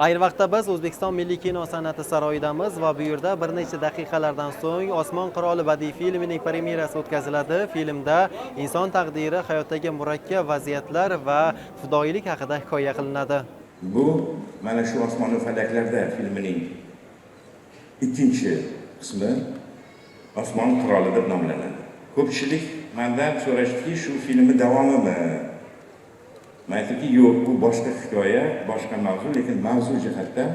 Ayni vaqtda biz O'zbekiston Milliy kino san'ati saroyidamiz va bu yerda bir necha daqiqalardan so'ng Osmon qiroli badiiy filmining premyerasi o'tkaziladi. Filmda inson taqdiri, hayotdagi murakkab vaziyatlar va fidoyilik haqida hikoya qilinadi. Bu mana shu Osmon va falaklarda filmining ikkinchi qismi Osmon qiroli deb nomlanadi. Ko'pchilik mendan so'rashdiki, shu filmning davomimi? Men aytdimki, yo'q, bu boshqa hikoya, boshqa mavzu, lekin mavzu jihatdan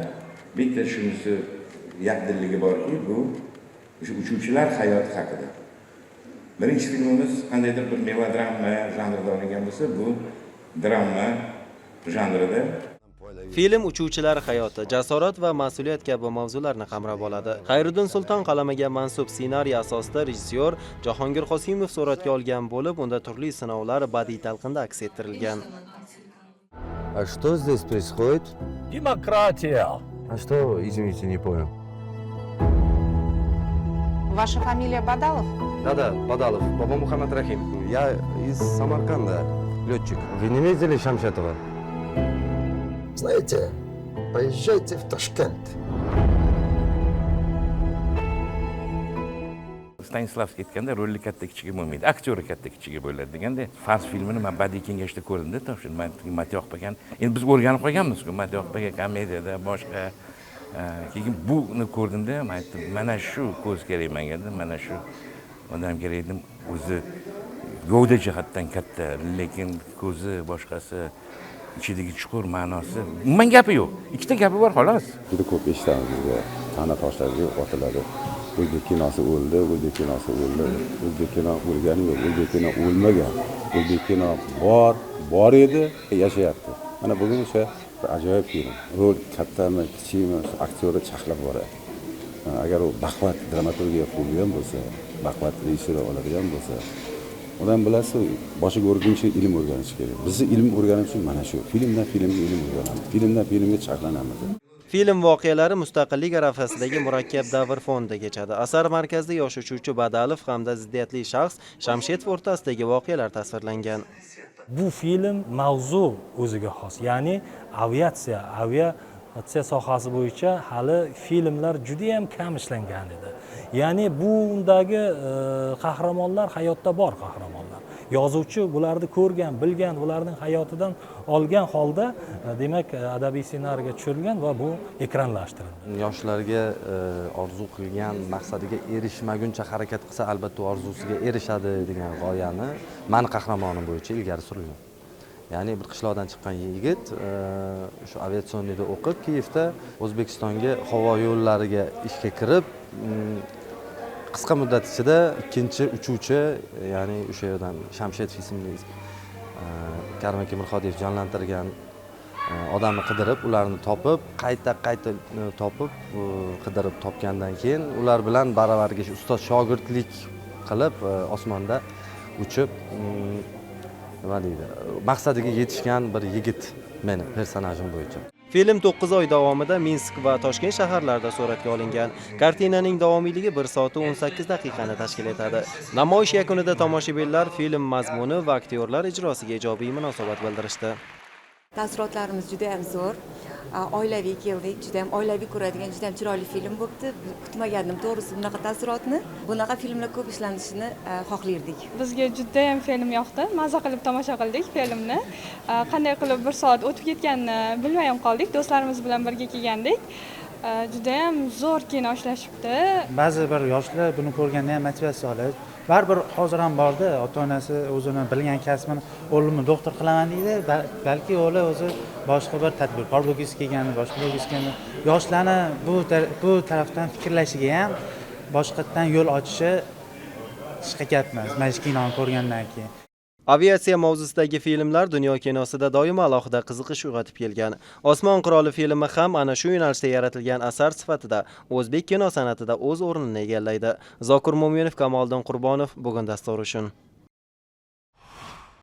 bitta shunisi yaqinligi borki, bu o'sha uchuvchilar hayoti haqida. Birinchi filmimiz qandaydir bir melodrama janrida olingan bo'lsa, bu drama janrida. Film uchuvchilar hayoti, jasorat va mas'uliyat kabi mavzularni qamrab oladi. Xayriddin Sulton qalamiga mansub ssenariy asosida rejissyor Jahongir Qosimov suratga olgan bo'lib, unda turli sinovlar badiiy talqinda aks ettirilgan. А что здесь происходит? Демократия. А что, извините, не понял. Ваша фамилия Бадалов? Да, Бадалов, Баба Мухаммад Рахим. Я из Самарканда, летчик. Вы не видели Шамшетова? Знаете, поезжайте в Ташкент. Stanislavskiy aytganda, rolli katta kichigi bo'lmaydi, aktyori katta kichigi bo'ladi deganda, Fars filmini men badiiy kengashda ko'rdim-da, to'g'ri, men Matiyoq Pagan. Endi biz o'rganib qolganmiz-ku, Matiyoq Pagan komediyada, boshqa. Keyin buni ko'rdimda, men aytdim, mana shu ko'z kerak menga, mana shu odam kerak edim, o'zi gavda jihatdan katta, lekin ko'zi boshqasi, ichidagi chuqur ma'nosi, umuman gapi yo'q. Ikkita gapi bor xolos. Juda ko'p eshitamiz bizga, ta'na toshlarga otiladi. O'zbek kinosi o'ldi, o'zbek kinosi o'ldi. O'zbek kino o'lgani yo'q, o'zbek kino o'lmagan. O'zbek kino bor edi, yashayapti. Mana bugun o'sha ajoyib film. Rol kattami, kichikmi, aktyori chaqlab boradi. Agar u baquvvat dramaturgiya qilgan bo'lsa, baquvvat rejissyor oladigan bo'lsa, odam bilasiz, boshiga o'rguncha ilm o'rganish kerak. Bizni ilm o'rganish uchun mana shu filmdan filmga ilm o'rganamiz. Filmdan filmga chaqlanamiz. Film voqealari mustaqillik arafasidagi murakkab davr fonida kechadi. Asar markazida yosh uchuvchi Badalov hamda ziddiyatli shaxs Shamshetov o'rtasidagi voqealar tasvirlangan. Bu film mavzu o'ziga xos, ya'ni aviatsiya sohasi bo'yicha hali filmlar juda ham kam ishlangan edi. Ya'ni bundagi qahramonlar hayotda bor qahramonlar. Yozuvchi bularni ko'rgan, bilgan, ularning hayotidan olgan holda, demak, adabiy ssenariyga tushirilgan va bu ekranlashtirildi. Yoshlarga orzu qilgan maqsadiga erishmaguncha harakat qilsa, albatta orzusiga erishadi degan g'oyani mani qahramonim bo'yicha ilgari surilgan. Ya'ni bir qishloqdan chiqqan yigit shu aviatsiyonda o'qib, Kiyevda O'zbekistonga havo yo'llariga ishga kirib, qisqa muddat ichida ikkinchi uchuvchi, ya'ni o'sha yerdan Shamshetov ismli Karim Mirxodiyev jonlantirgan odamni qidirib, ularni topib, qayta topib, qidirib topgandan keyin ular bilan baravarga ustoz shogirdlik qilib, osmonda uchib, nima deydi, maqsadiga yetishgan bir yigit meni personajim bo'yicha. Film 9 oy davomida Minsk va Toshkent shaharlarida suratga olingan. Kartinaning davomiyligi 1 soat 18 daqiqani tashkil etadi. Namoyish yakunida tomoshabinlar film mazmuni va aktyorlar ijrosiga ijobiy munosabat bildirishdi. Taassurotlarimiz juda ham zo'r. Oilaviy keldik, juda ham oilaviy ko'radigan juda ham chiroyli film bo'libdi. Kutmagandim to'g'risi bunaqa taassurotni. Bunaqa filmlar ko'p ishlanishini xohlardik. Bizga juda ham film yoqdi. Maza qilib tomosha qildik filmni. Qanday qilib 1 soat o'tib ketganini bilmay ham qoldik. Do'stlarimiz bilan birga kelgandik. Juda ham zo'r kino ishlashibdi. Ba'zi bir yoshlar buni ko'rganda ham motivatsiya oladi. Baribir hozir ham borda, ota-onasi o'zini bilgan kasbini o'g'limni doktor qilaman deydi, balki o'g'li o'zi boshqa bir tadbirkor bo'lgisi kelgan, boshqa bo'lgisi kelgan. Yoshlarni bu tarafdan fikrlashiga ham boshqatdan yo'l ochishi hech gap emas, mana shu kinoni ko'rgandan keyin. Aviatsiya mavzusidagi filmlar dunyo kinosida doimo alohida qiziqish uyg'otib kelgan. Osmon qiroli filmi ham ana shu yo'nalishda yaratilgan asar sifatida o'zbek kino san'atida o'z o'rnini egallaydi. Zokir Mo'minov, Kamoliddin Qurbonov, bugun dastur uchun.